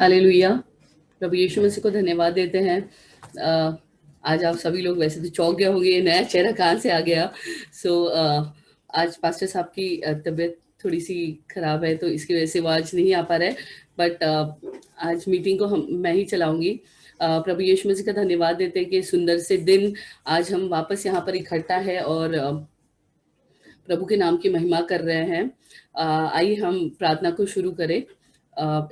Hallelujah. प्रभु यीशु मसीह को धन्यवाद देते हैं। आज आप सभी लोग वैसे तो चौंक गए होंगे, नया चेहरा कहाँ से आ गया। आज पास्टर साहब की तबीयत थोड़ी सी खराब है, तो इसकी वजह से वो आज नहीं आ पा रहे। बट आज मीटिंग को मैं ही चलाऊंगी। प्रभु यीशु मसीह का धन्यवाद देते हैं कि सुंदर से दिन आज हम वापस यहाँ पर इकट्ठा है और प्रभु के नाम की महिमा कर रहे हैं। आइए हम प्रार्थना को शुरू करें।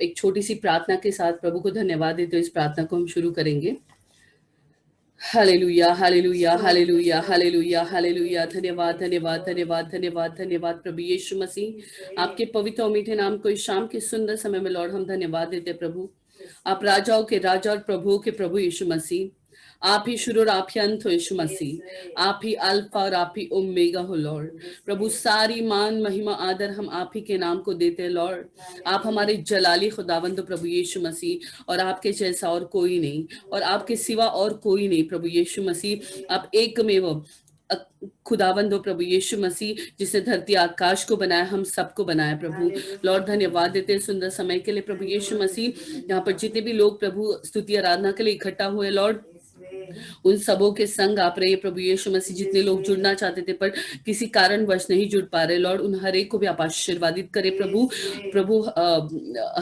एक छोटी सी प्रार्थना के साथ प्रभु को धन्यवाद देते हुए इस प्रार्थना को हम शुरू करेंगे। Hallelujah, hallelujah, hallelujah, hallelujah, hallelujah. धन्यवाद, धन्यवाद, धन्यवाद, धन्यवाद, धन्यवाद प्रभु यीशु मसीह, आपके पवित्र और मीठे नाम को इस शाम के सुंदर समय में लॉर्ड हम धन्यवाद देते हैं। प्रभु, आप राजाओं के राजा और प्रभुओं के प्रभु यीशु मसीह, आप ही शुरू और आप ही अंत हो यीशु मसीह, आप ही अल्फा और आप ही ओमेगा हो लॉर्ड। प्रभु, सारी मान महिमा आदर हम आप ही के नाम को देते हैं लॉर्ड। आप हमारे जलाली खुदावंद हो प्रभु यीशु मसीह, और आपके जैसा और कोई नहीं, और आपके सिवा और कोई नहीं प्रभु यीशु मसीह। आप एकमेव खुदावंद हो प्रभु यीशु मसीह, जिसने धरती आकाश को बनाया, हम सबको बनाया। प्रभु लॉर्ड धन्यवाद देते हैं सुंदर समय के लिए प्रभु यीशु मसीह। यहाँ पर जितने भी लोग प्रभु स्तुति आराधना के लिए इकट्ठा हुए लॉर्ड, उन सबों के संग आप रहे प्रभु यीशु मसीह। जितने लोग जुड़ना चाहते थे पर किसी कारणवश नहीं जुड़ पा रहे लॉर्ड, उन हर एक को भी आप आशीर्वादित करें प्रभु। प्रभु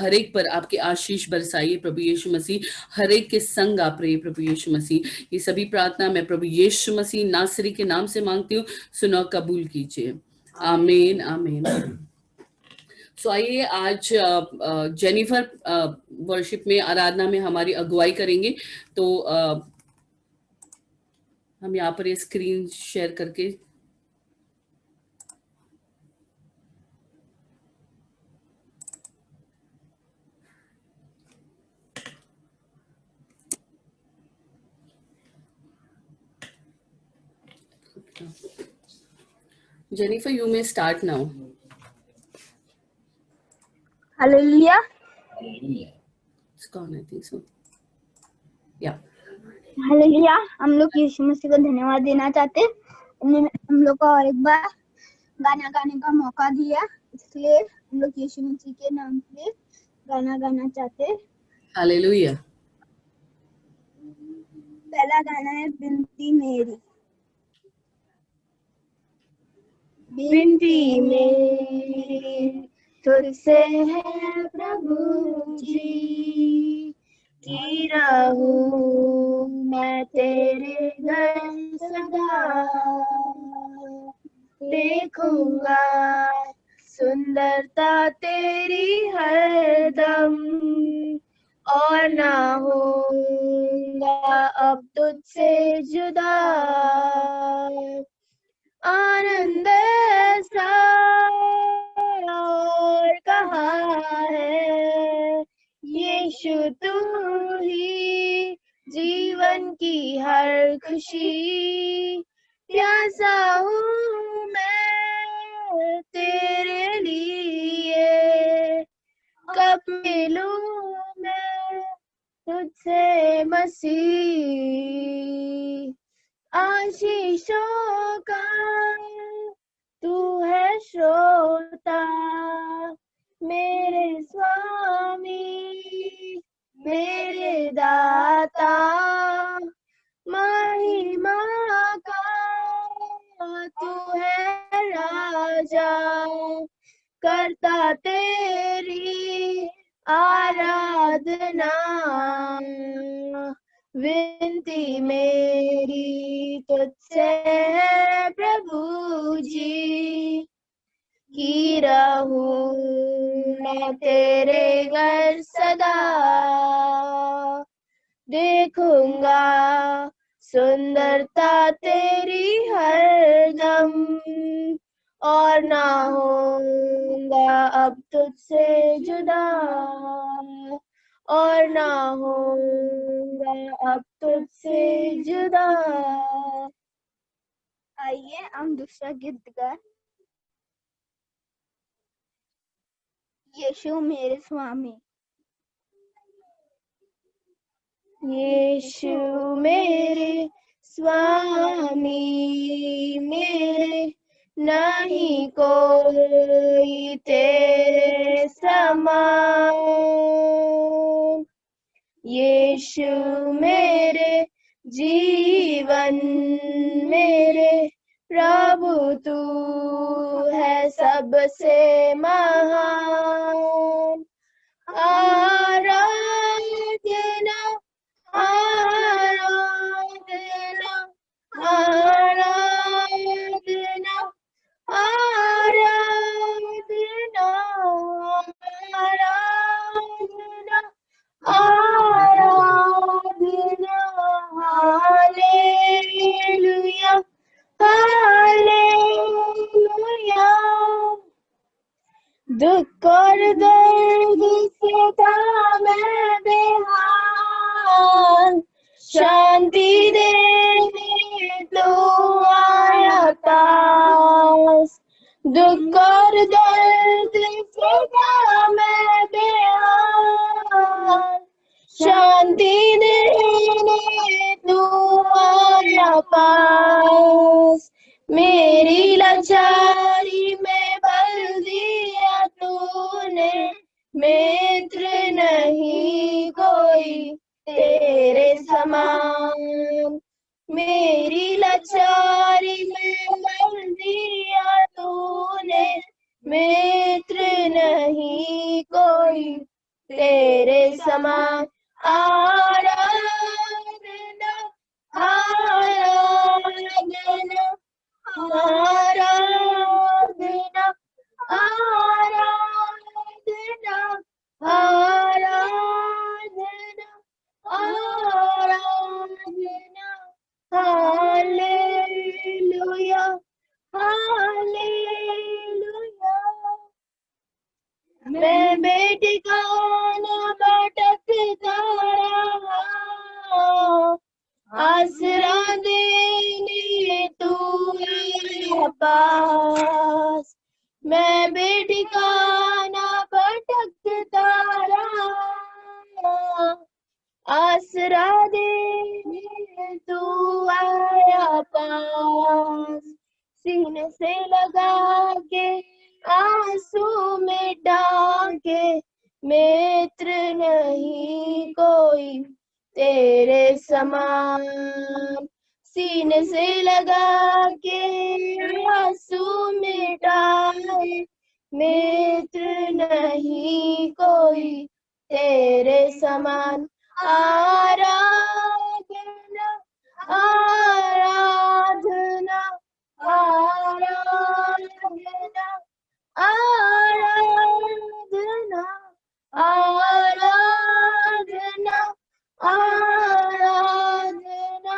हर एक पर आपके आशीष बरसाइए प्रभु यीशु मसीह। हर एक के संग आप रहे प्रभु यीशु मसीह। ये सभी प्रार्थना मैं प्रभु यीशु मसीह नासरी के नाम से मांगती हूँ, सुनो कबूल कीजिए। आमीन, आमीन। सो आइए, आज जेनिफर वर्शिप में, आराधना में हमारी अगुवाई करेंगे। तो हम यहाँ पर ये स्क्रीन शेयर करके Jennifer, you may start now. Hallelujah. It's gone, I think so. Yeah. Hallelujah. हम लोग यीशु मसीह को धन्यवाद देना चाहते हैं, हम लोग को और एक बार गाना गाने का मौका दिया, इसलिए हम लोग यीशु मसीह के नाम पे गाना गाना चाहते हैं। हालेलुया। पहला गाना है बिनती मेरी। बिनती मेरी तुझसे है प्रभु जी, कि रहूं मैं तेरे घर सदा, देखूंगा सुंदरता तेरी हरदम, और ना होऊंगा अब तुझसे जुदा। आनंद ऐसा और कहाँ है, यीशु तू ही जीवन की हर खुशी। प्यासा हूँ मैं तेरे लिए, कब मिलूं मैं तुझसे मसीह। आशीषों का तू है श्रोता, मेरे स्वामी मेरे दाता। महिमा का तू है राजा, करता तेरी आराधना। विनती मेरी तुझसे है प्रभु जी, कि रहूं मैं तेरे घर सदा। देखूंगा सुंदरता तेरी हरदम, और ना होऊंगा अब तुझसे जुदा, और ना होऊंगा अब तुझसे जुदा। आइए हम दूसरा गीत गाएं। यीशु मेरे स्वामी। यीशु मेरे स्वामी मेरे, नहीं कोई तेरे समान। यीशु मेरे जीवन मेरे प्रभु तू है सबसे महान। आराधना आराधना आराधना आराधना आराधना आराधना हालेलुया हालेलुया। दुख और दर्द से था मैं बेहाल, शांति देने तो आया पास। दुख और दर्द से था मैं बेहाल, शांति देने तो आया पास। मेरी लाचारी में बल दिया तूने, मित्र नहीं कोई तेरे समान। मेरी लाचारी में बल दिया तूने, मित्र नहीं कोई तेरे समान। आराधना आराधना आराधना आराधना आराधना आराधना हालेलुया हालेलुया। मैं बेठिकाना भटकता रहा, आसरा देने तू आया पास। मैं बेठिकाना भटकता रहा, आसरा देने तू आया पास। सीने से लगा के आंसू मिटा के, मित्र नहीं कोई तेरे समान। सीने से लगा के आंसू मिटाए, मित्र नहीं कोई तेरे समान। आराधना आराधना आराधना आराधना आराधना आराधना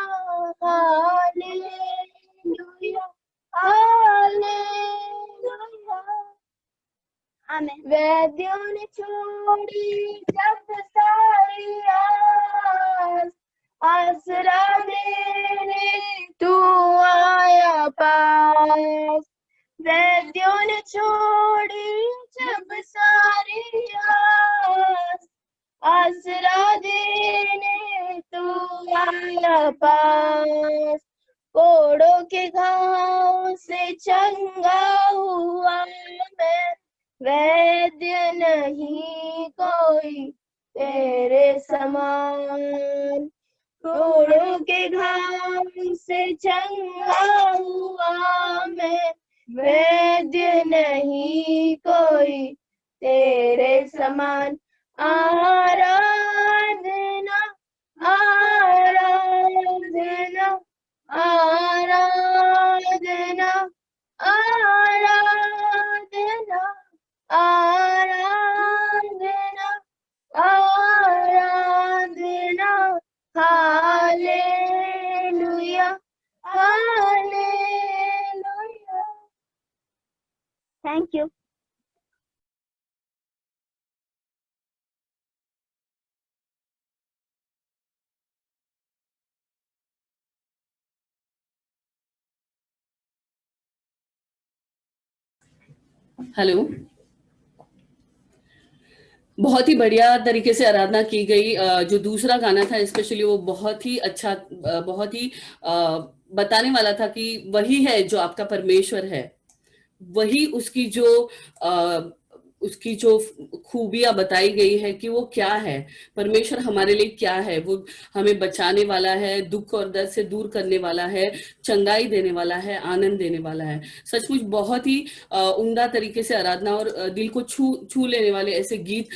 हालेलुया हालेलुया। आमीन। वैद्यों ने छोड़ी जब सारी आस, आसरा देने तू आया पास। वैद्यों ने छोड़ी जब सारी आस, आसरा देने तू आया पास। कोड़ों के घाव से चंगा हुआ मैं, वैद्य नहीं कोई तेरे समान। कोड़ों के घाव से चंगा हुआ मैं, वैद्य नहीं कोई तेरे समान। आराधना आराधना आराधना आराधना आराधना आराधना hallelujah hallelujah. Thank you. Hello, बहुत ही बढ़िया तरीके से आराधना की गई। जो दूसरा गाना था स्पेशली वो बहुत ही अच्छा, बहुत ही बताने वाला था कि वही है जो आपका परमेश्वर है, वही उसकी जो उसकी जो खूबियां बताई गई है कि वो क्या है, परमेश्वर हमारे लिए क्या है। वो हमें बचाने वाला है, दुख और दर्द से दूर करने वाला है, चंगाई देने वाला है, आनंद देने वाला है। सचमुच बहुत ही उम्दा तरीके से आराधना और दिल को छू छू लेने वाले ऐसे गीत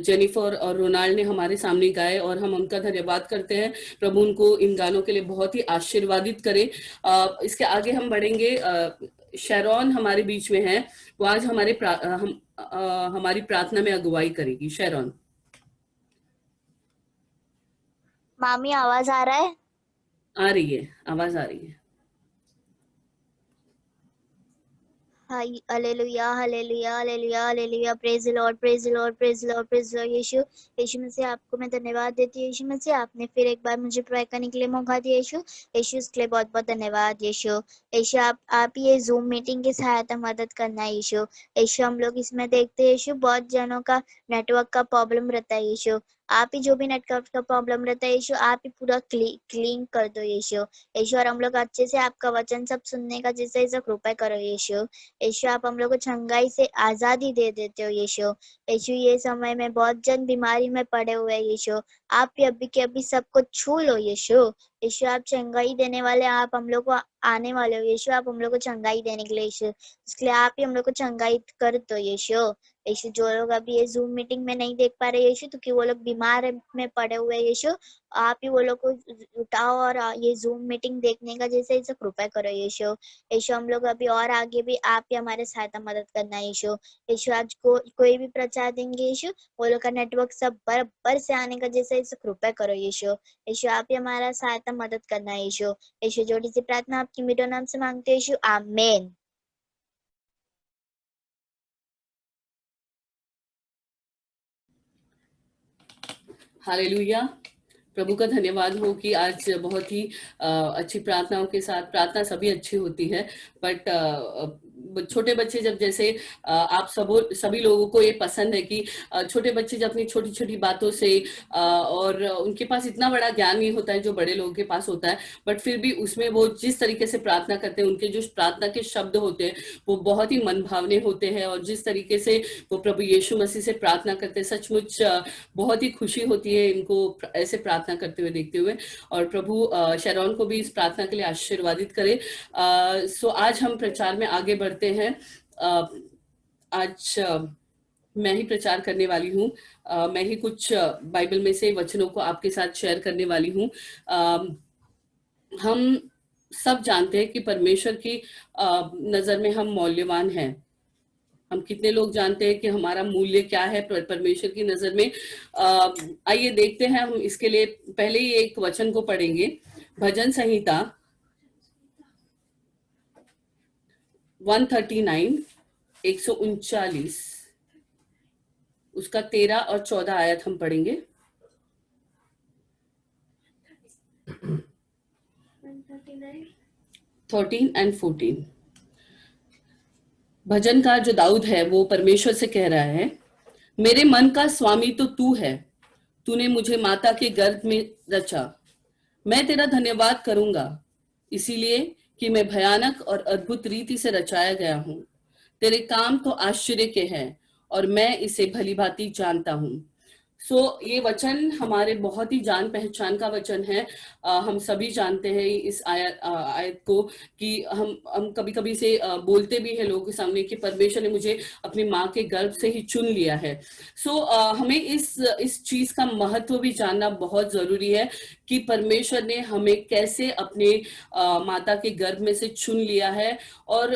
जेनिफर और रोनाल्ड ने हमारे सामने गाए, और हम उनका धन्यवाद करते हैं। प्रभु उनको इन गानों के लिए बहुत ही आशीर्वादित करे। इसके आगे हम बढ़ेंगे। शेरॉन हमारे बीच में है, वो आज हमारी प्रार्थना में अगुवाई करेगी। शेरॉन। मामी आवाज आ रहा है? आ रही है, आवाज आ रही है। Hallelujah hallelujah hallelujah hallelujah, praise the lord praise the lord praise the lord praise the lord. यीशु यीशु मसीह आपको मैं धन्यवाद देती हूँ। यीशु मसीह आपने फिर एक बार मुझे प्रे करने के लिए मौका दिया। यीशु यीशु इसके लिए बहुत बहुत धन्यवाद। यीशु यीशु आप ये जूम मीटिंग की सहायता मदद करना है। यीशु यीशु हम लोग इसमें देखते हैं यीशु बहुत जनों का नेटवर्क का प्रॉब्लम रहता है। यीशु आप ही जो भी नेटवर्क का प्रॉब्लम रहता है यीशु आप ही पूरा क्लीन कर दो। यीशु यीशु और हम लोग अच्छे से आपका वचन सब सुनने का जैसे जैसे कृपा करो। यीशु यीशु आप हम लोग को चंगाई से आजादी दे देते हो। यीशु यीशु ये समय में बहुत जन बीमारी में पड़े हुए हैं। यीशु आप ही अभी के अभी सबको छू लो। यीशु यीशु आप चंगाई देने वाले, आप हम लोग को आने वाले हो। यीशु आप हम लोग को चंगाई देने के लिए यीशु, इसलिए आप ही हम लोग को चंगाई कर दो। यीशु यीशु जो लोग अभी ये जूम मीटिंग में नहीं देख पा रहे यीशु, क्योंकि वो लोग बीमार में पड़े हुए हैं यीशु, आप ही वो लोग को उठाओ और ये जूम मीटिंग देखने का जैसे जैसे कृपा करो। यीशु यीशु हम लोग अभी और आगे भी आप ही हमारे सहायता मदद करना। यीशु यीशु आज कोई भी प्रचार देंगे यीशु, वो लोग का नेटवर्क सब बराबर से आने का जैसे जैसे कृपा करो। यीशु यीशु आप ही हमारा सहायता मदद करना। यीशु यीशु जोड़ी सी प्रार्थना आपकी मीठो नाम से मांगते यीशु, आमीन। हालेलुया। प्रभु का धन्यवाद हो कि आज बहुत ही अच्छी प्रार्थनाओं के साथ, प्रार्थना सभी अच्छी होती है, बट छोटे बच्चे जब जैसे आप सभी लोगों को ये पसंद है कि छोटे बच्चे जब अपनी छोटी छोटी बातों से और उनके पास इतना बड़ा ज्ञान नहीं होता है जो बड़े लोगों के पास होता है, बट फिर भी उसमें वो जिस तरीके से प्रार्थना करते हैं, उनके जो प्रार्थना के शब्द होते हैं वो बहुत ही मन भावने होते हैं, और जिस तरीके से वो प्रभु यीशु मसीह से प्रार्थना करते हैं, सचमुच बहुत ही खुशी होती है इनको ऐसे प्रार्थना करते हुए देखते हुए। और प्रभु शेरॉन को भी इस प्रार्थना के लिए आशीर्वादित करे। सो आज हम प्रचार में आगे बढ़ते हैं। आज मैं ही प्रचार करने वाली हूँ। मैं ही कुछ बाइबल में से वचनों को आपके साथ शेयर करने वाली हूँ। हम सब जानते हैं कि परमेश्वर की नजर में हम मौल्यवान हैं। हम कितने लोग जानते हैं कि हमारा मूल्य क्या है परमेश्वर की नजर में। आइए देखते हैं। हम इसके लिए पहले ही एक वचन को पढ़ेंगे। भजन संहिता 139 139 उसका 13 और 14 आयत हम पढ़ेंगे। 13 and 14 भजनकार जो दाऊद है वो परमेश्वर से कह रहा है, मेरे मन का स्वामी तो तू है, तूने मुझे माता के गर्भ में रचा। मैं तेरा धन्यवाद करूंगा इसीलिए कि मैं भयानक और अद्भुत रीति से रचाया गया हूं। तेरे काम तो आश्चर्य के हैं और मैं इसे भली भांति जानता हूं। ये वचन हमारे बहुत ही जान पहचान का वचन है। हम सभी जानते हैं इस आयत को कि हम कभी कभी से बोलते भी हैं लोगों के सामने कि परमेश्वर ने मुझे अपनी माँ के गर्भ से ही चुन लिया है। हमें इस चीज का महत्व भी जानना बहुत जरूरी है कि परमेश्वर ने हमें कैसे अपने माता के गर्भ में से चुन लिया है, और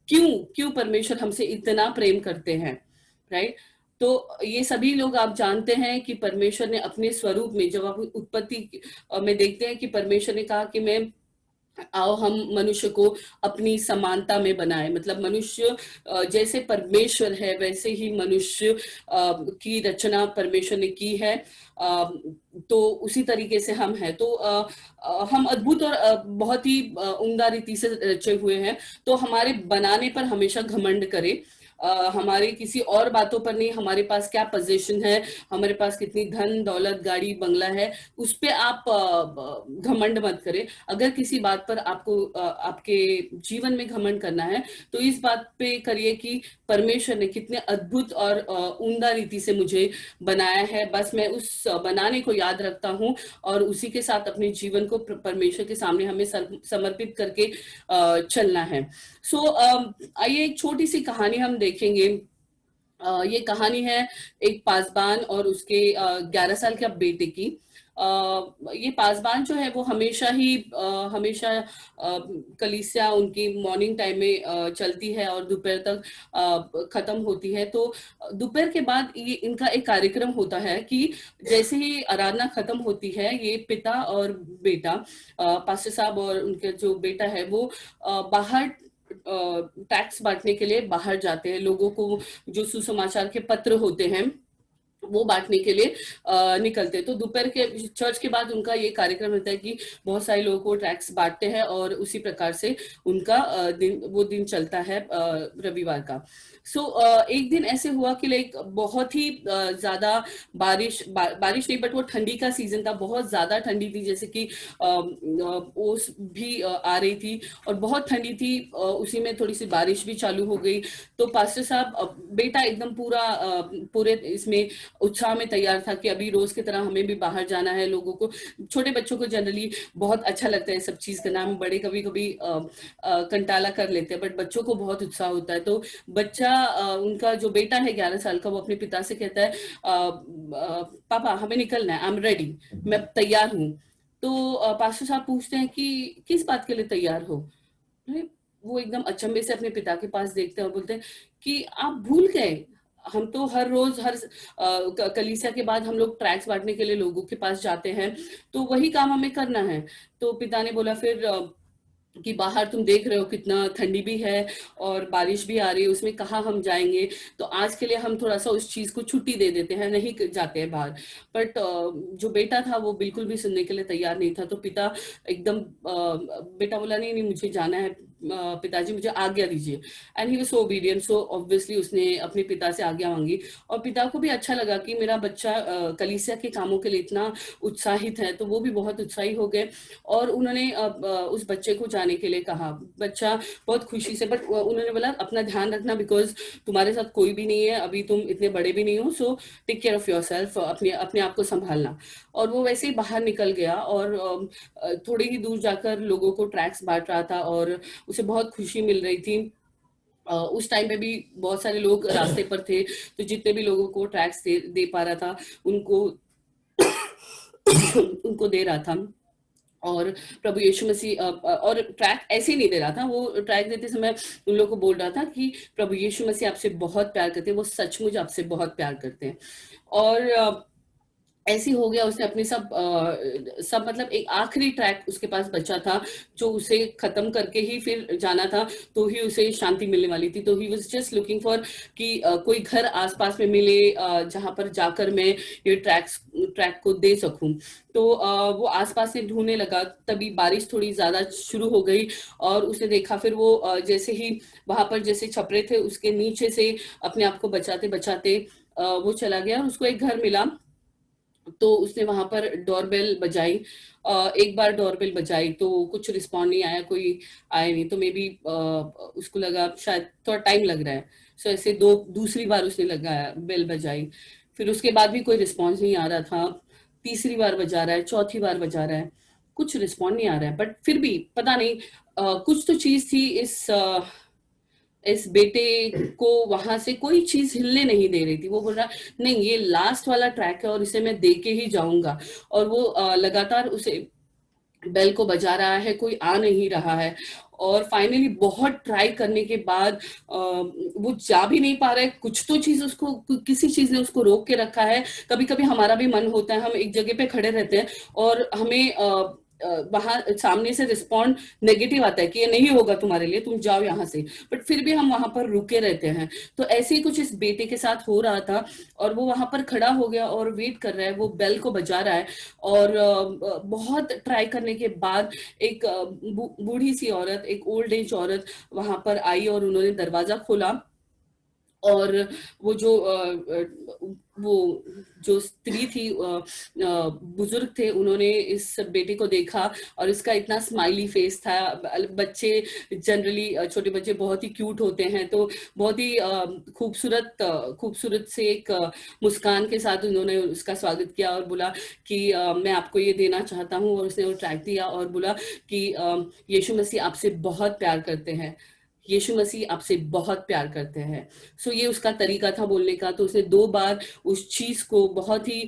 क्यों परमेश्वर हमसे इतना प्रेम करते हैं, राइट। तो ये सभी लोग आप जानते हैं कि परमेश्वर ने अपने स्वरूप में, जब आप उत्पत्ति में देखते हैं कि परमेश्वर ने कहा कि मैं आओ हम मनुष्य को अपनी समानता में बनाए, मतलब मनुष्य जैसे परमेश्वर है वैसे ही मनुष्य की रचना परमेश्वर ने की है, तो उसी तरीके से हम हैं। तो हम अद्भुत और बहुत ही उम्दा रीति से रचे हुए हैं। तो हमारे बनाने पर हमेशा घमंड करें, हमारे किसी और बातों पर नहीं, हमारे पास क्या पोजीशन है, हमारे पास कितनी धन दौलत गाड़ी बंगला है, उस पे आप घमंड मत करें। अगर किसी बात पर आपको आपके जीवन में घमंड करना है तो इस बात पे करिए कि परमेश्वर ने कितने अद्भुत और उम्दा रीति से मुझे बनाया है, बस मैं उस बनाने को याद रखता हूं और उसी के साथ अपने जीवन को परमेश्वर के सामने हमें समर्पित करके चलना है। सो आइए एक छोटी सी कहानी हम देखेंगे। ये कहानी है एक पासबान और उसके 11 साल के बेटे की। ये पासबान जो है वो हमेशा कलीसिया उनकी मॉर्निंग टाइम में चलती है और दोपहर तक खत्म होती है। तो दोपहर के बाद ये इनका एक कार्यक्रम होता है कि जैसे ही आराधना खत्म होती है, ये पिता और बेटा, पास्टर साहब और उनके जो बेटा है वो बाहर टैक्स बांटने के लिए बाहर जाते हैं। लोगों को जो सुसमाचार के पत्र होते हैं वो बांटने के लिए निकलते हैं। तो दोपहर के चर्च के बाद उनका ये कार्यक्रम रहता है कि बहुत सारे लोगों को टैक्स बांटते हैं और उसी प्रकार से उनका वो दिन चलता है रविवार का। सो एक दिन ऐसे हुआ कि लाइक बहुत ही ज्यादा बारिश नहीं, बट वो ठंडी का सीजन था, बहुत ज्यादा ठंडी थी, जैसे कि ओस भी आ रही थी और बहुत ठंडी थी। उसी में थोड़ी सी बारिश भी चालू हो गई। तो पास्टर साहब बेटा एकदम पूरे इसमें उत्साह में तैयार था कि अभी रोज की तरह हमें भी बाहर जाना है। लोगों को, छोटे बच्चों को जनरली बहुत अच्छा लगता है सब चीज करना, हम बड़े कभी कभी कंटाला कर लेते हैं, बट बच्चों को बहुत उत्साह होता है। तो बच्चा उनका जो बेटा है 11 साल का, वो अपने पिता से कहता है पापा हमें निकलना है, आई एम रेडी, मैं तैयार हूँ। तो पास्टर साहब पूछते हैं कि किस बात के लिए तैयार हो? वो एकदम अचंभे से अपने पिता के पास देखते हैं और बोलते हैं कि आप भूल गए, हम तो हर रोज कलीसिया के बाद हम लोग ट्रैक्स बांटने के लिए लोगों के पास जाते हैं, तो वही काम हमें करना है। तो पिता ने बोला फिर कि बाहर तुम देख रहे हो कितना ठंडी भी है और बारिश भी आ रही है, उसमें कहाँ हम जाएंगे, तो आज के लिए हम थोड़ा सा उस चीज को छुट्टी दे देते हैं, नहीं जाते हैं बाहर। बट जो बेटा था वो बिल्कुल भी सुनने के लिए तैयार नहीं था। तो पिता एकदम बेटा बोला नहीं मुझे जाना है पिताजी, मुझे आज्ञा दीजिए। And he was so obedient. So obviously उसने अपने पिता से आज्ञा मांगी और पिता को भी अच्छा लगा कि मेरा बच्चा कलीसिया के कामों के लिए इतना उत्साहित है, तो वो भी बहुत उत्साही हो गए और उन्होंने उस बच्चे को जाने के लिए कहा। बच्चा बहुत खुशी से, बट उन्होंने बोला अपना ध्यान रखना, बिकॉज तुम्हारे साथ कोई भी नहीं है, अभी तुम इतने बड़े भी नहीं हो, so take care of yourself, अपने आप को संभालना। और वो वैसे ही बाहर निकल गया और थोड़ी ही दूर जाकर लोगों को ट्रैक्स बांट रहा था और उसे बहुत खुशी मिल रही थी। उस टाइम पे भी बहुत सारे लोग रास्ते पर थे, तो जितने भी लोगों को ट्रैक्स दे पा रहा था उनको उनको दे रहा था। और प्रभु यीशु मसीह और ट्रैक ऐसे ही नहीं दे रहा था, वो ट्रैक देते समय उन लोगों को बोल रहा था कि प्रभु यीशु मसीह आपसे बहुत प्यार करते हैं, वो सचमुच आपसे बहुत प्यार करते हैं। और ऐसी हो गया, उसने अपने सब मतलब एक आखिरी ट्रैक उसके पास बचा था जो उसे खत्म करके ही फिर जाना था, तो ही उसे शांति मिलने वाली थी। तो he was just looking for कि कोई घर आसपास में मिले जहां पर जाकर मैं ये ट्रैक को दे सकूं। तो वो आसपास से ढूंढने लगा, तभी बारिश थोड़ी ज्यादा शुरू हो गई और उसने देखा फिर वो जैसे ही वहां पर जैसे छपरे थे उसके नीचे से अपने आप को बचाते बचाते वो चला गया और उसको एक घर मिला। तो उसने वहां पर डोरबेल बजाई, एक बार डोरबेल बजाई तो कुछ रिस्पॉन्ड नहीं आया, कोई आया नहीं, तो मे बी उसको लगा शायद थोड़ा टाइम लग रहा है। सो ऐसे दूसरी बार उसने लगाया, बेल बजाई, फिर उसके बाद भी कोई रिस्पॉन्स नहीं आ रहा था। तीसरी बार बजा रहा है, चौथी बार बजा रहा है, कुछ रिस्पॉन्ड नहीं आ रहा है, बट फिर भी पता नहीं कुछ तो चीज थी इस बेटे को, वहां से कोई चीज हिलने नहीं दे रही थी। वो बोल रहा नहीं ये लास्ट वाला ट्रैक है और इसे मैं दे के ही जाऊंगा। और वो लगातार उसे बेल को बजा रहा है, कोई आ नहीं रहा है। और फाइनली बहुत ट्राई करने के बाद वो जा भी नहीं पा रहा है, कुछ तो चीज उसको, किसी चीज ने उसको रोक के रखा है। कभी कभी हमारा भी मन होता है, हम एक जगह पे खड़े रहते हैं और हमें वहां सामने से रिस्पॉन्ड नेगेटिव आता है कि ये नहीं होगा तुम्हारे लिए, तुम जाओ यहाँ से, बट फिर भी हम वहां पर रुके रहते हैं। तो ऐसे ही कुछ इस बेटे के साथ हो रहा था और वो वहां पर खड़ा हो गया और वेट कर रहा है, वो बेल को बजा रहा है। और बहुत ट्राई करने के बाद एक बूढ़ी सी औरत, एक ओल्ड एज औरत वहां पर आई और उन्होंने दरवाजा खोला और वो जो स्त्री थी, बुजुर्ग थे, उन्होंने इस बेटे को देखा और इसका इतना स्माइली फेस था। बच्चे जनरली, छोटे बच्चे बहुत ही क्यूट होते हैं, तो बहुत ही खूबसूरत से एक मुस्कान के साथ उन्होंने उसका स्वागत किया और बोला कि मैं आपको ये देना चाहता हूँ। और उसने वो ट्रैक दिया और बोला कि यीशु मसीह आपसे बहुत प्यार करते हैं, यीशु मसीह आपसे बहुत प्यार करते हैं। सो ये उसका तरीका था बोलने का। तो उसने 2 बार उस चीज को बहुत ही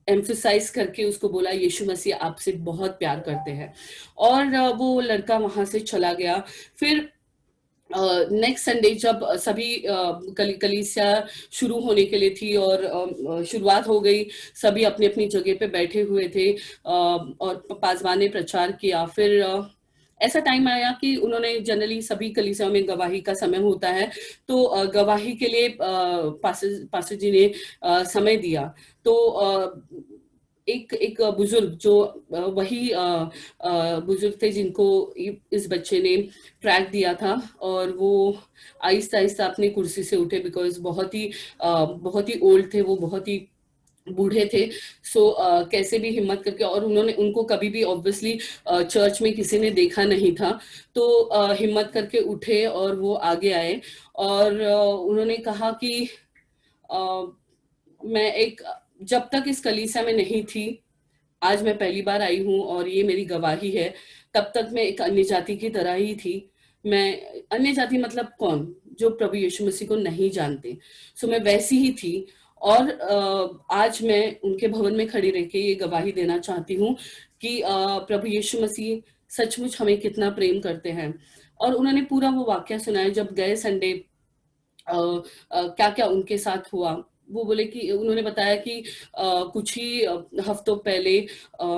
एम्फसाइज करके उसको बोला, यीशु मसीह आपसे बहुत प्यार करते हैं। और वो लड़का वहां से चला गया। फिर नेक्स्ट संडे जब सभी कलीसिया शुरू होने के लिए थी और शुरुआत हो गई, सभी अपनी अपनी जगह पे बैठे हुए थे और पासवान ने प्रचार किया। फिर ऐसा टाइम आया कि उन्होंने, जनरली सभी कलीसियाओं में गवाही का समय होता है, तो गवाही के लिए पास्टर जी ने समय दिया। तो एक बुजुर्ग जो वही बुजुर्ग थे जिनको इस बच्चे ने ट्रैक दिया था, और वो आहिस्ता आहिस्ता अपनी कुर्सी से उठे, बिकॉज बहुत ही ओल्ड थे वो, बहुत ही बूढ़े थे। सो कैसे भी हिम्मत करके, और उनको कभी भी ऑब्वियसली चर्च में किसी ने देखा नहीं था, तो हिम्मत करके उठे और वो आगे आए और उन्होंने कहा कि मैं जब तक इस कलीसिया में नहीं थी, आज मैं पहली बार आई हूँ और ये मेरी गवाही है, तब तक मैं एक अन्य जाति की तरह ही थी। मैं अन्य जाति मतलब कौन? जो प्रभु यीशु मसीह को नहीं जानते। सो मैं वैसी ही थी। और आज मैं उनके भवन में खड़ी रह के ये गवाही देना चाहती हूँ कि प्रभु यीशु मसीह सचमुच हमें कितना प्रेम करते हैं। और उन्होंने पूरा वो वाक्य सुनाया जब गए संडे क्या क्या उनके साथ हुआ। वो बोले कि उन्होंने बताया कि कुछ ही हफ्तों पहले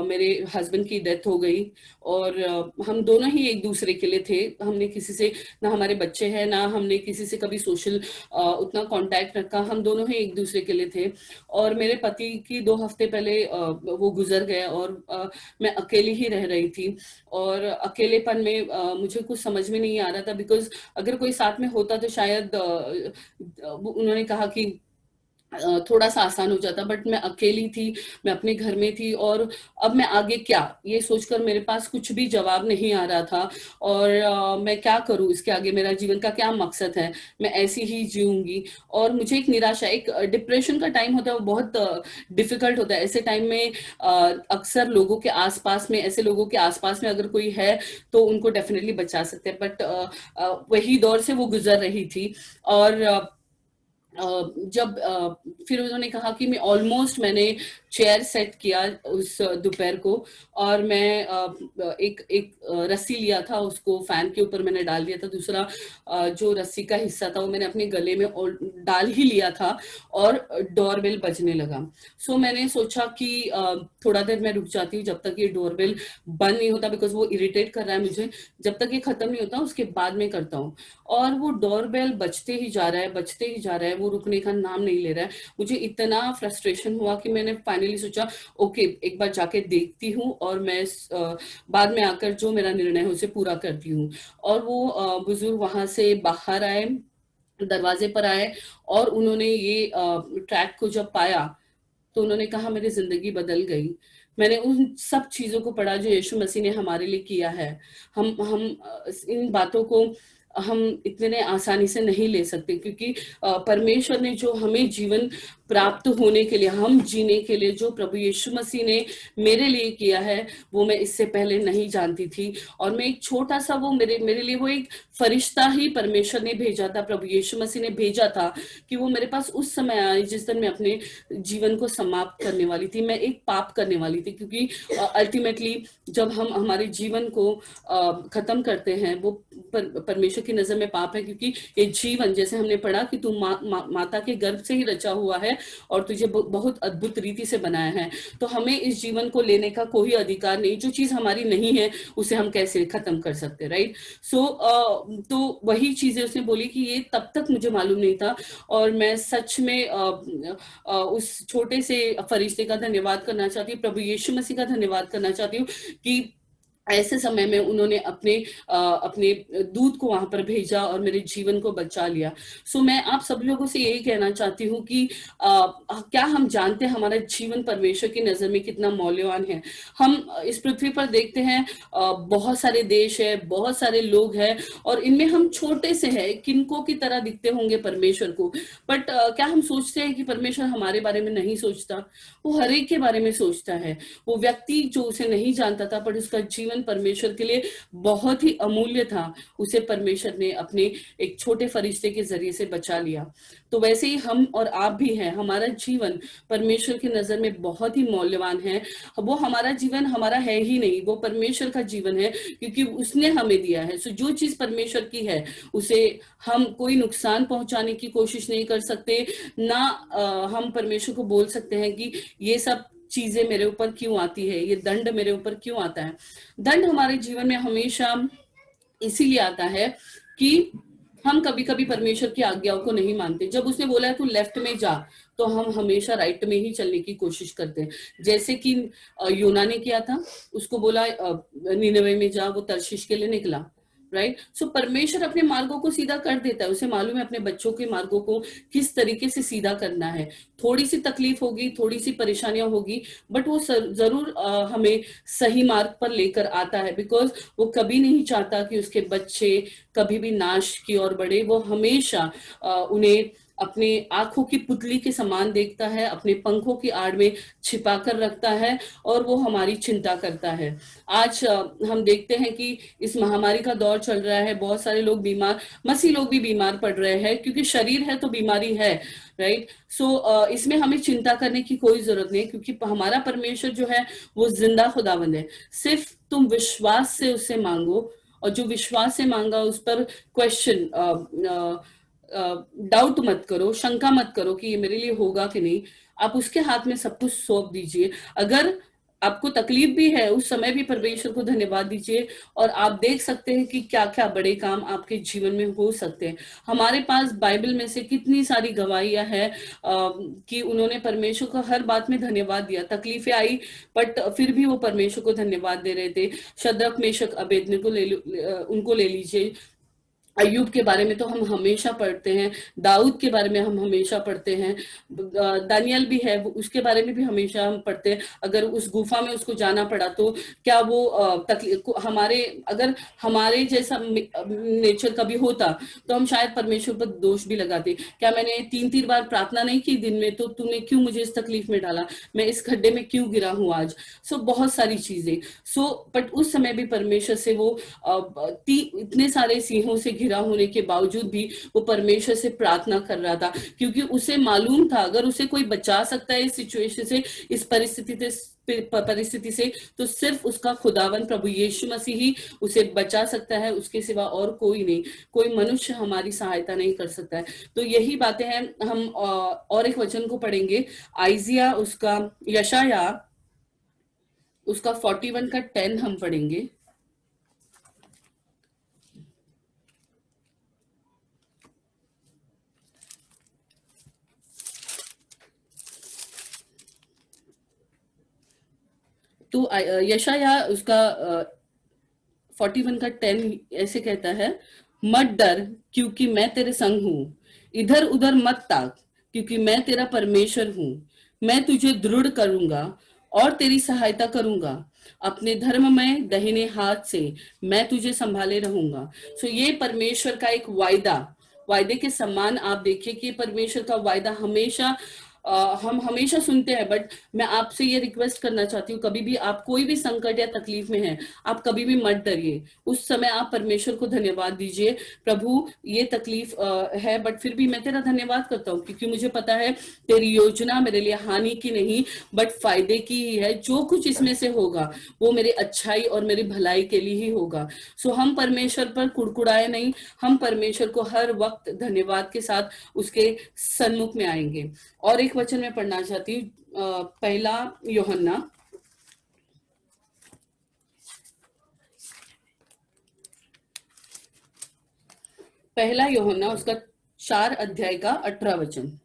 मेरे हस्बैंड की डेथ हो गई, और हम दोनों ही एक दूसरे के लिए थे। हमने किसी से, ना हमारे बच्चे हैं, ना हमने किसी से कभी सोशल उतना कांटेक्ट रखा, हम दोनों ही एक दूसरे के लिए थे। और मेरे पति की 2 हफ्ते पहले वो गुजर गए, और मैं अकेली ही रह रही थी। और अकेलेपन में मुझे कुछ समझ में नहीं आ रहा था, बिकॉज अगर कोई साथ में होता तो शायद उन्होंने कहा कि थोड़ा सा आसान हो जाता, बट मैं अकेली थी, मैं अपने घर में थी, और अब मैं आगे क्या, ये सोचकर मेरे पास कुछ भी जवाब नहीं आ रहा था। और मैं क्या करूं इसके आगे, मेरा जीवन का क्या मकसद है, मैं ऐसी ही जीऊंगी। और मुझे एक निराशा, एक डिप्रेशन का टाइम होता है, वो बहुत डिफिकल्ट होता है। ऐसे टाइम में अक्सर लोगों के आसपास में, ऐसे लोगों के आसपास में अगर कोई है तो उनको डेफिनेटली बचा सकते हैं, बट वही दौर से वो गुजर रही थी। और जब फिर उन्होंने कहा कि मैंने चेयर सेट किया उस दोपहर को, और मैं एक रस्सी लिया था, उसको फैन के ऊपर मैंने डाल दिया था। दूसरा जो रस्सी का हिस्सा था वो मैंने अपने गले में डाल ही लिया था, और डोरबेल बजने लगा। सो मैंने सोचा कि थोड़ा देर मैं रुक जाती हूँ जब तक ये डोरबेल बंद नहीं होता, बिकॉज वो इरिटेट कर रहा है मुझे। जब तक ये खत्म नहीं होता उसके बाद में करता हूँ। और वो डोरबेल बजते ही जा रहा है, बजते ही जा रहा है, वो रुकने का नाम नहीं ले रहा है। मुझे इतना फ्रस्ट्रेशन हुआ कि मैंने फाइनली सोचा ओके, एक बार जाके देखती हूँ, और मैं बाद में आकर जो मेरा निर्णय है उसे पूरा करती हूँ। और वो बुजुर्ग वहां से बाहर आए, दरवाजे पर आए, और उन्होंने ये ट्रैक को जब पाया तो उन्होंने कहा मेरी जिंदगी बदल गई। मैंने उन सब चीजों को पढ़ा जो यीशु मसीह ने हमारे लिए किया है। हम इन बातों को हम इतने आसानी से नहीं ले सकते, क्योंकि परमेश्वर ने जो हमें जीवन प्राप्त होने के लिए, हम जीने के लिए जो प्रभु यीशु मसीह ने मेरे लिए किया है, वो मैं इससे पहले नहीं जानती थी। और मैं एक छोटा सा, वो मेरे लिए वो एक फरिश्ता ही परमेश्वर ने भेजा था, प्रभु यीशु मसीह ने भेजा था कि वो मेरे पास उस समय आए जिस दिन मैं अपने जीवन को समाप्त करने वाली थी, मैं एक पाप करने वाली थी। क्योंकि अल्टीमेटली जब हम हमारे जीवन को खत्म करते हैं, वो परमेश्वर की नजर में पाप है। क्योंकि ये जीवन, जैसे हमने पढ़ा कि तू माता के गर्भ से ही रचा हुआ है और तुझे बहुत अद्भुत रीति से बनाया है, तो हमें इस जीवन को लेने का कोई अधिकार नहीं। जो चीज हमारी नहीं है उसे हम कैसे खत्म कर सकते, राइट? सो तो वही चीजें उसने बोली कि ये तब तक मुझे मालूम नहीं था। और मैं सच में उस छोटे से फरिश्ते का धन्यवाद करना चाहती हूँ, प्रभु यीशु मसीह का धन्यवाद करना चाहती हूँ कि ऐसे समय में उन्होंने अपने दूत को वहां पर भेजा और मेरे जीवन को बचा लिया। सो मैं आप सब लोगों से यही कहना चाहती हूँ कि क्या हम जानते हैं हमारा जीवन परमेश्वर की नजर में कितना मौल्यवान है। हम इस पृथ्वी पर देखते हैं बहुत सारे देश है, बहुत सारे लोग हैं, और इनमें हम छोटे से हैं, किनको की तरह दिखते होंगे परमेश्वर को, बट क्या हम सोचते हैं कि परमेश्वर हमारे बारे में नहीं सोचता? वो हर एक के बारे में सोचता है। वो व्यक्ति जो उसे नहीं जानता था, पर उसका जीवन परमेश्वर के लिए बहुत ही अमूल्य था, उसे परमेश्वर ने अपने एक छोटे फरिश्ते के जरिए से बचा लिया। तो वैसे ही हम और आप भी हैं, हमारा जीवन परमेश्वर की नजर में बहुत ही मौल्यवान है। वो हमारा जीवन हमारा है ही नहीं, वो परमेश्वर का जीवन है, क्योंकि उसने हमें दिया है। सो जो चीज परमेश्वर की है उसे हम कोई नुकसान पहुंचाने की कोशिश नहीं कर सकते ना। हम परमेश्वर को बोल सकते हैं कि ये सब चीजें मेरे ऊपर क्यों आती है, ये दंड मेरे ऊपर क्यों आता है। दंड हमारे जीवन में हमेशा इसीलिए आता है कि हम कभी कभी परमेश्वर की आज्ञाओं को नहीं मानते। जब उसने बोला है तू लेफ्ट में जा, तो हम हमेशा राइट में ही चलने की कोशिश करते हैं। जैसे कि योना ने किया था, उसको बोला नीनवे में जा, वो तर्शीश के लिए निकला, राइट। सो परमेश्वर अपने मार्गों को सीधा कर देता है, उसे मालूम है अपने बच्चों के मार्गों को किस तरीके से सीधा करना है। थोड़ी सी तकलीफ होगी, थोड़ी सी परेशानियां होगी, बट वो जरूर हमें सही मार्ग पर लेकर आता है, बिकॉज वो कभी नहीं चाहता कि उसके बच्चे कभी भी नाश की ओर बढ़े। वो हमेशा उन्हें अपने आंखों की पुतली के समान देखता है, अपने पंखों की आड़ में छिपा कर रखता है, और वो हमारी चिंता करता है। आज हम देखते हैं कि इस महामारी का दौर चल रहा है, बहुत सारे लोग बीमार, मसीह लोग भी बीमार पड़ रहे हैं, क्योंकि शरीर है तो बीमारी है, राइट। सो इसमें हमें चिंता करने की कोई जरूरत नहीं, क्योंकि हमारा परमेश्वर जो है वो जिंदा खुदावंद है। सिर्फ तुम विश्वास से उससे मांगो, और जो विश्वास से मांगा उस पर क्वेश्चन डाउट मत करो, शंका मत करो कि ये मेरे लिए होगा कि नहीं। आप उसके हाथ में सब कुछ सौंप दीजिए। अगर आपको तकलीफ भी है, उस समय भी परमेश्वर को धन्यवाद दीजिए, और आप देख सकते हैं कि क्या क्या बड़े काम आपके जीवन में हो सकते हैं। हमारे पास बाइबल में से कितनी सारी गवाहियां हैं कि उन्होंने परमेश्वर को हर बात में धन्यवाद दिया। तकलीफें आई, बट फिर भी वो परमेश्वर को धन्यवाद दे रहे थे। शद्रक मेशक अबेदnego उनको ले लीजिए। अय्यूब के बारे में तो हम हमेशा पढ़ते हैं, दाऊद के बारे में हम हमेशा पढ़ते हैं, दानियल भी है, उसके बारे में भी हमेशा हम पढ़ते हैं। अगर उस गुफा में उसको जाना पड़ा तो क्या वो हमारे, अगर हमारे जैसा नेचर कभी होता तो हम शायद परमेश्वर पर दोष भी लगाते। क्या मैंने 3-3 बार प्रार्थना नहीं की दिन में, तो तूने क्यों मुझे इस तकलीफ में डाला, मैं इस खड्डे में क्यों गिरा हूं आज। बहुत सारी चीजें। बट उस समय भी परमेश्वर से वो इतने सारे सिंहों से घिरा होने के बावजूद भी वो परमेश्वर से प्रार्थना कर रहा था, क्योंकि उसे मालूम था अगर उसे कोई बचा सकता है इस सिचुएशन से, इस परिस्थिति से, तो सिर्फ उसका खुदावन प्रभु यीशु मसीह ही उसे बचा सकता है। उसके सिवा और कोई नहीं, कोई मनुष्य हमारी सहायता नहीं कर सकता है। तो यही बातें हैं। हम और एक वचन को पढ़ेंगे, आइजिया उसका, यशाया उसका 41 का 10 हम पढ़ेंगे। तो यशाया उसका 41 का 10 ऐसे कहता है, मत डर क्योंकि मैं तेरे संग हूं, इधर उधर मत ताक क्योंकि मैं तेरा परमेश्वर हूं। मैं तुझे दृढ़ करूंगा और तेरी सहायता करूंगा, अपने धर्म में दाहिने हाथ से मैं तुझे संभाले रहूंगा। ये परमेश्वर का एक वायदे के समान आप देखिए कि परमेश्वर का वायदा हमेशा हम हमेशा सुनते हैं। बट मैं आपसे ये रिक्वेस्ट करना चाहती हूँ, कभी भी आप कोई भी संकट या तकलीफ में हैं, आप कभी भी मत डरिए। उस समय आप परमेश्वर को धन्यवाद दीजिए, प्रभु ये तकलीफ है, बट फिर भी मैं तेरा धन्यवाद करता हूँ, क्योंकि मुझे पता है तेरी योजना मेरे लिए हानि की नहीं बट फायदे की ही है। जो कुछ इसमें से होगा वो मेरी अच्छाई और मेरी भलाई के लिए ही होगा। हम परमेश्वर पर कुड़कुड़ाए नहीं, हम परमेश्वर को हर वक्त धन्यवाद के साथ उसके सन्मुख में आएंगे। और एक वचन में पढ़ना चाहती हूँ, पहला यूहन्ना उसका 4 अध्याय का 18 वचन।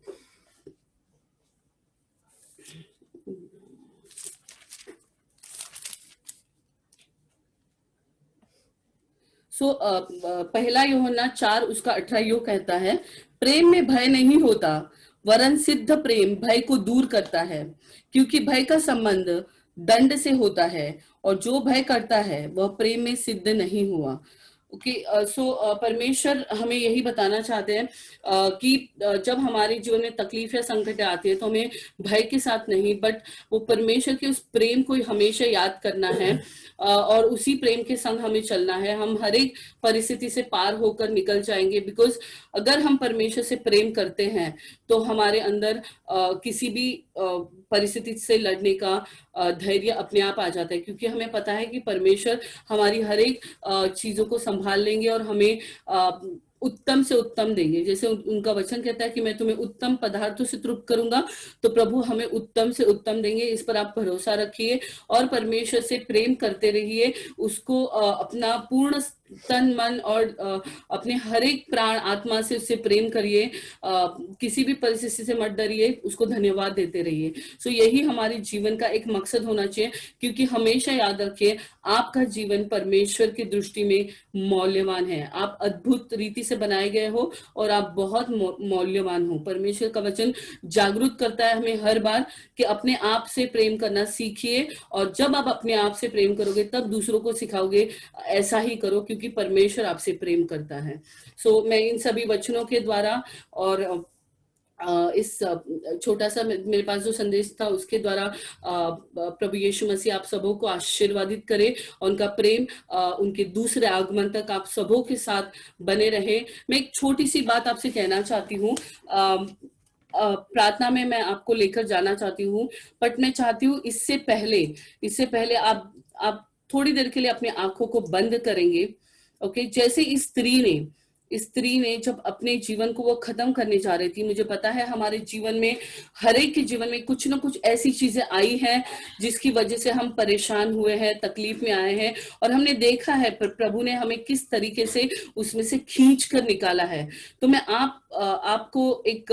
सो पहला यूहन्ना 4:18 यूं कहता है, प्रेम में भय नहीं होता, वरन सिद्ध प्रेम भय को दूर करता है, क्योंकि भय का संबंध दंड से होता है, और जो भय करता है वह प्रेम में सिद्ध नहीं हुआ। ओके, सो परमेश्वर हमें यही बताना चाहते हैं कि जब हमारे जीवन में तकलीफ या संकट आती है तो हमें भय के साथ नहीं, बट वो परमेश्वर के उस प्रेम को हमेशा याद करना है, और उसी प्रेम के संग हमें चलना है। हम हर एक परिस्थिति से पार होकर निकल जाएंगे, बिकॉज अगर हम परमेश्वर से प्रेम करते हैं तो हमारे अंदर किसी भी परिस्थिति से लड़ने का धैर्य अपने आप आ जाता है, क्योंकि हमें पता है कि परमेश्वर हमारी हर एक चीजों को संभाल लेंगे और हमें उत्तम से उत्तम देंगे। जैसे उनका वचन कहता है कि मैं तुम्हें उत्तम पदार्थों से तृप्त करूंगा, तो प्रभु हमें उत्तम से उत्तम देंगे। इस पर आप भरोसा रखिए और परमेश्वर से प्रेम करते रहिए, उसको अपना पूर्ण तन मन और अपने हर एक प्राण आत्मा से उससे प्रेम करिए, किसी भी परिस्थिति से मत डरिए, उसको धन्यवाद देते रहिए। सो यही हमारे जीवन का एक मकसद होना चाहिए, क्योंकि हमेशा याद रखिए आपका जीवन परमेश्वर की दृष्टि में मौल्यवान है। आप अद्भुत रीति से बनाए गए हो और आप बहुत मौल्यवान हो। परमेश्वर का वचन जागरूक करता है हमें हर बार कि अपने आप से प्रेम करना सीखिए, और जब आप अपने आप से प्रेम करोगे तब दूसरों को सिखाओगे ऐसा ही करो, क्योंकि परमेश्वर आपसे प्रेम करता है। सो मैं इन सभी वचनों के द्वारा और इस छोटा सा मेरे पास जो संदेश था उसके द्वारा प्रभु यीशु मसीह आप सबों को आशीर्वादित करे, और उनका प्रेम उनके दूसरे आगमन तक आप सबों के साथ बने रहे। मैं एक छोटी सी बात आपसे कहना चाहती हूँ, प्रार्थना में मैं आपको लेकर जाना चाहती हूँ, बट मैं चाहती हूँ इससे पहले आप थोड़ी देर के लिए अपनी आंखों को बंद करेंगे। ओके, जैसे इस स्त्री ने जब अपने जीवन को वो खत्म करने जा रही थी, मुझे पता है हमारे जीवन में, हर एक के जीवन में कुछ ना कुछ ऐसी चीजें आई हैं जिसकी वजह से हम परेशान हुए हैं, तकलीफ में आए हैं, और हमने देखा है प्रभु ने हमें किस तरीके से उसमें से खींच कर निकाला है। तो मैं आपको एक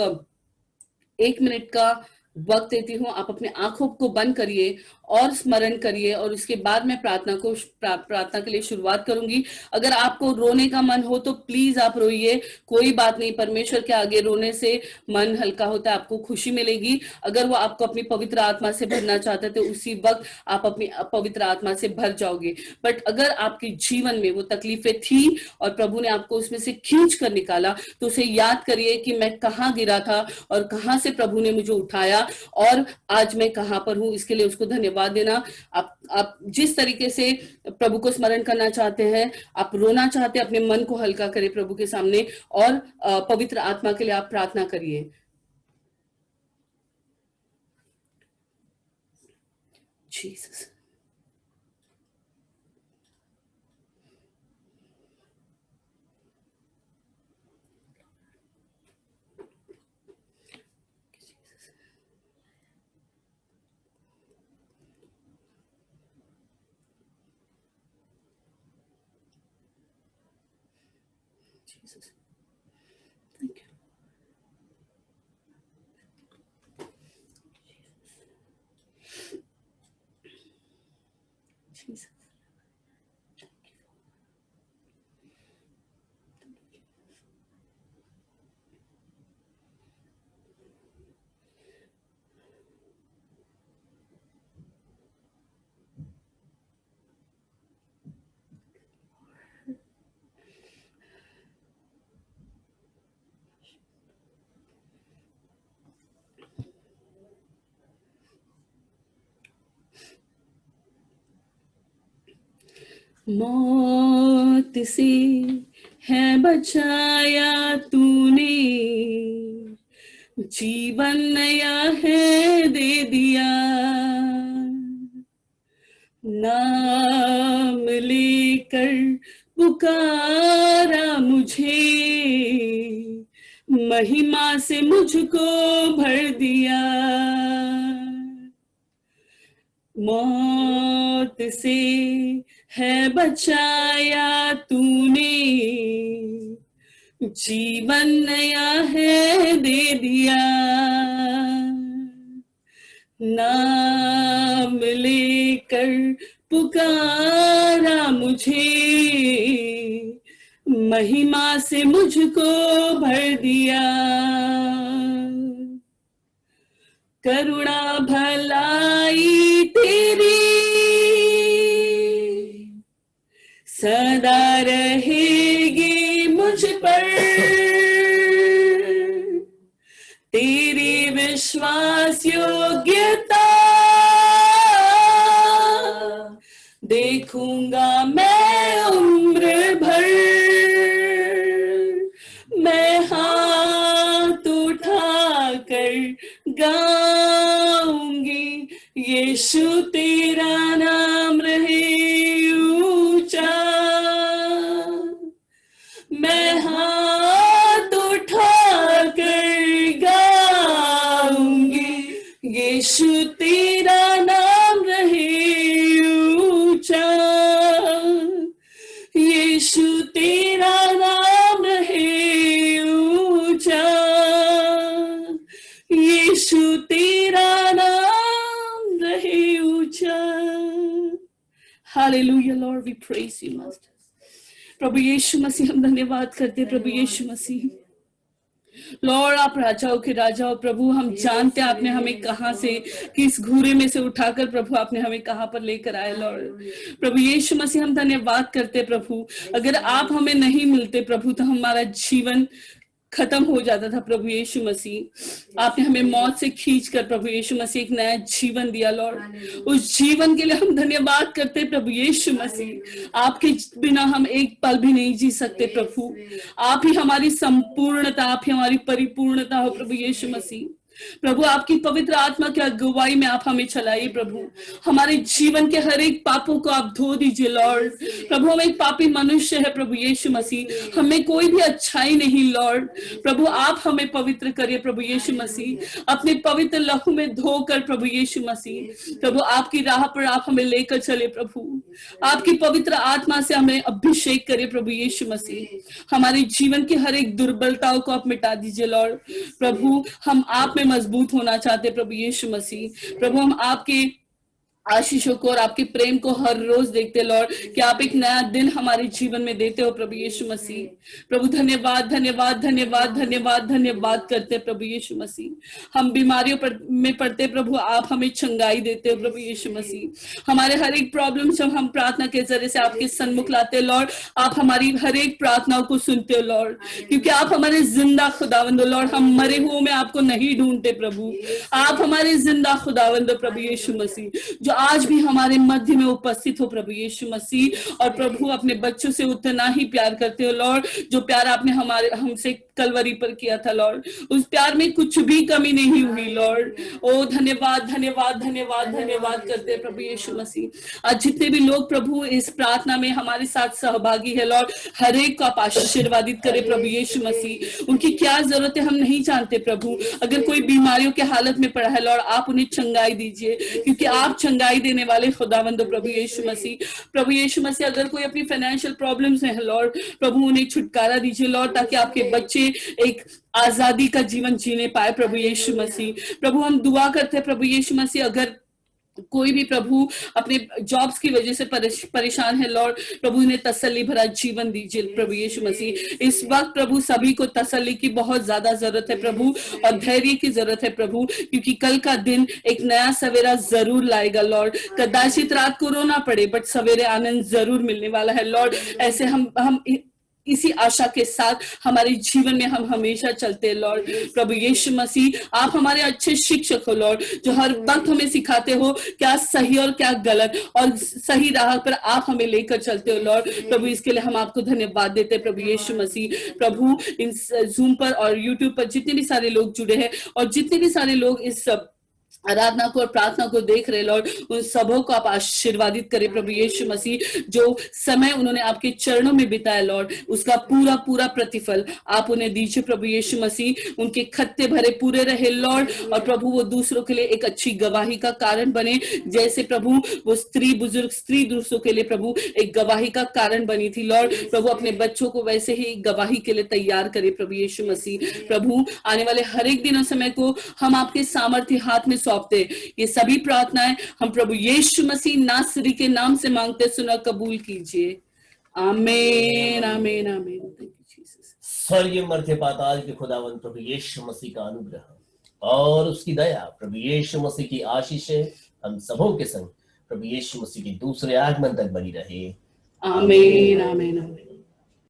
मिनट का वक्त देती हूँ। आप अपने आंखों को बंद करिए और स्मरण करिए, और उसके बाद मैं प्रार्थना के लिए शुरुआत करूंगी। अगर आपको रोने का मन हो तो प्लीज आप रोइए, कोई बात नहीं। परमेश्वर के आगे रोने से मन हल्का होता है, आपको खुशी मिलेगी। अगर वो आपको अपनी पवित्र आत्मा से भरना चाहता है तो उसी वक्त आप अपनी पवित्र आत्मा से भर जाओगे। बट अगर आपके जीवन में वो तकलीफें थी और प्रभु ने आपको उसमें से खींच कर निकाला, तो उसे याद करिए कि मैं कहाँ गिरा था और कहाँ से प्रभु ने मुझे उठाया, और आज मैं कहाँ पर हूँ। इसके लिए उसको धन्यवाद देना। आप जिस तरीके से प्रभु को स्मरण करना चाहते हैं, आप रोना चाहते हैं, अपने मन को हल्का करें प्रभु के सामने, और पवित्र आत्मा के लिए आप प्रार्थना करिए। Jesus, Jesus. Thank you. Jesus. मौत से है बचाया तूने, जीवन नया है दे दिया, नाम लेकर पुकारा मुझे, महिमा से मुझको भर दिया। मौत से है बचाया तूने, जीवन नया है दे दिया, नाम लेकर पुकारा मुझे, महिमा से मुझको भर दिया, करुणा भलाई तेरी सदा रहेगी मुझ पर, तेरी विश्वास योग्यता देखूंगा मैं उम्र भर। मैं हाथ उठा कर गाऊंगी, यीशु तेरा नाम रहे ऊंचा। मैं हाथ उठा कर गाऊंगी, यीशु तेरा नाम रहे ऊंचा, यीशु तेरा नाम रहे ऊंचा, यीशु तेरा नाम रहे ऊंचा। Hallelujah lord, we praise you master. प्रभु यीशु मसीह हम धन्यवाद करते प्रभु यीशु मसीह। लॉर्ड आप राजाओं के राजा हो प्रभु, हम जानते हैं आपने हमें कहां से, किस घूरे में से उठाकर प्रभु आपने हमें कहां पर लेकर आए। लॉर्ड प्रभु यीशु मसीह हम धन्यवाद करते प्रभु, अगर आप हमें नहीं मिलते प्रभु तो हमारा जीवन खत्म हो जाता था। प्रभु यीशु मसीह आपने हमें मौत से खींचकर प्रभु यीशु मसीह एक नया जीवन दिया। लॉर्ड उस जीवन के लिए हम धन्यवाद करते प्रभु यीशु मसीह। आपके बिना हम एक पल भी नहीं जी सकते प्रभु, आप ही हमारी संपूर्णता, आप ही हमारी परिपूर्णता हो प्रभु यीशु मसीह। प्रभु आपकी पवित्र आत्मा की अगुवाई में आप हमें चलाइए प्रभु, हमारे जीवन के हर एक पापों को आप धो दीजिए। लॉर्ड प्रभु हम एक पापी मनुष्य है प्रभु यीशु मसीह, हमें कोई भी अच्छाई नहीं। लॉर्ड प्रभु आप हमें पवित्र करिए प्रभु यीशु मसीह, अपने पवित्र लहू में धोकर प्रभु यीशु मसीह। प्रभु आपकी राह पर आप हमें लेकर चले प्रभु, आपकी पवित्र आत्मा से हमें अभिषेक करिए प्रभु यीशु मसीह। हमारे जीवन की हर एक दुर्बलताओं को आप मिटा दीजिए। लॉर्ड प्रभु हम आप में मजबूत होना चाहते प्रभु यीशु मसीह। प्रभु हम आपके आशीषों को और आपके प्रेम को हर रोज देखते लॉर्ड, कि आप एक नया दिन हमारे जीवन में देते हो प्रभु यीशु मसीह। प्रभु धन्यवाद धन्यवाद धन्यवाद धन्यवाद धन्यवाद करते प्रभु यीशु मसीह। हम बीमारियों में पड़ते प्रभु, आप हमें चंगाई देते हो प्रभु यीशु मसीह। हमारे हर एक प्रॉब्लम जब हम प्रार्थना के जरिए से आपके सन्मुख लाते लॉर्ड, आप हमारी हर एक प्रार्थनाओं को सुनते हो लॉर्ड, क्योंकि आप हमारे जिंदा खुदावंद हो लॉर्ड। हम मरे हुए में आपको नहीं ढूंढते प्रभु, आप हमारे जिंदा खुदावंद हो प्रभु यीशु मसीह, जो आज भी हमारे मध्य में उपस्थित हो प्रभु यीशु मसीह। और प्रभु अपने बच्चों से उतना ही प्यार करते हो लॉर्ड, जो प्यार आपने हमसे कलवरी पर किया था लॉर्ड, उस प्यार में कुछ भी कमी नहीं हुई लॉर्ड। ओ धन्यवाद धन्यवाद धन्यवाद धन्यवाद करते हैं प्रभु यीशु मसीह। आज जितने भी लोग प्रभु इस प्रार्थना में हमारे साथ सहभागी है लॉर्ड, हर एक को आप आशीर्वादित करें प्रभु यीशु मसीह। उनकी क्या जरूरत है हम नहीं जानते प्रभु, अगर कोई बीमारियों के हालत में पड़ा है लॉर्ड, आप उन्हें चंगाई दीजिए, क्योंकि आप चंगाई देने वाले खुदावंद प्रभु यीशु मसीह। प्रभु यीशु मसीह अगर कोई अपनी फाइनेंशियल प्रॉब्लम्स है लॉर्ड, प्रभु उन्हें छुटकारा दीजिए लॉर्ड, ताकि आपके बच्चे एक आजादी का जीवन जीने पाए प्रभु यीशु मसीह। प्रभु हम दुआ करते हैं प्रभु यीशु मसीह, अगर कोई भी प्रभु अपने जॉब्स की वजह से परेशान है लॉर्ड, प्रभु उन्हें तसल्ली भरा जीवन दीजिए प्रभु यीशु मसीह। इस वक्त प्रभु सभी को तसल्ली की बहुत ज्यादा जरूरत है प्रभु, और धैर्य की जरूरत है प्रभु, क्योंकि कल का दिन एक नया सवेरा जरूर लाएगा लॉर्ड। कदाचित रात को रोना पड़े, बट सवेरे आनंद जरूर मिलने वाला है लॉर्ड। ऐसे हम इसी आशा के साथ हमारे जीवन में हम हमेशा चलते हैं लॉर्ड। प्रभु यीशु मसीह आप हमारे अच्छे शिक्षक हो लॉर्ड, जो हर वक्त हमें सिखाते हो क्या सही और क्या गलत, और सही राह पर आप हमें लेकर चलते हो लॉर्ड। प्रभु इसके लिए हम आपको धन्यवाद देते हैं प्रभु यीशु मसीह। प्रभु इन जूम पर और यूट्यूब पर जितने भी सारे लोग जुड़े हैं, और जितने भी सारे लोग इस आराधना को और प्रार्थना को देख रहे लॉर्ड, उन सबों को आप आशीर्वादित करें प्रभु यीशु मसीह। जो समय उन्होंने आपके चरणों में बिताया लॉर्ड, उसका पूरा पूरा प्रतिफल आप उन्हें दीजिए प्रभु यीशु मसीह। उनके खत्ते भरे पूरे रहे लॉर्ड, और प्रभु वो दूसरों के लिए एक अच्छी गवाही का कारण बने, जैसे प्रभु वो बुजुर्ग स्त्री दूसरों के लिए प्रभु एक गवाही का कारण बनी थी लॉर्ड। प्रभु अपने बच्चों को वैसे ही गवाही के लिए तैयार करे प्रभु यीशु मसीह। प्रभु आने वाले हर एक दिन और समय को हम आपके सामर्थ्य हाथ में सौंपते। ये सभी प्रार्थनाएं हम प्रभु यीशु मसीह नासरी के नाम से मांगते, सुना कबूल कीजिए। आमीन आमीन आमीन। स्वर्गीय मर्त्य पाताल के खुदावन प्रभु यीशु मसीह का अनुग्रह और उसकी दया, प्रभु यीशु मसीह की आशीषें हम सबों के संग प्रभु यीशु मसीह के दूसरे आगमन तक बनी रहे। आमीन आमीन आमीन।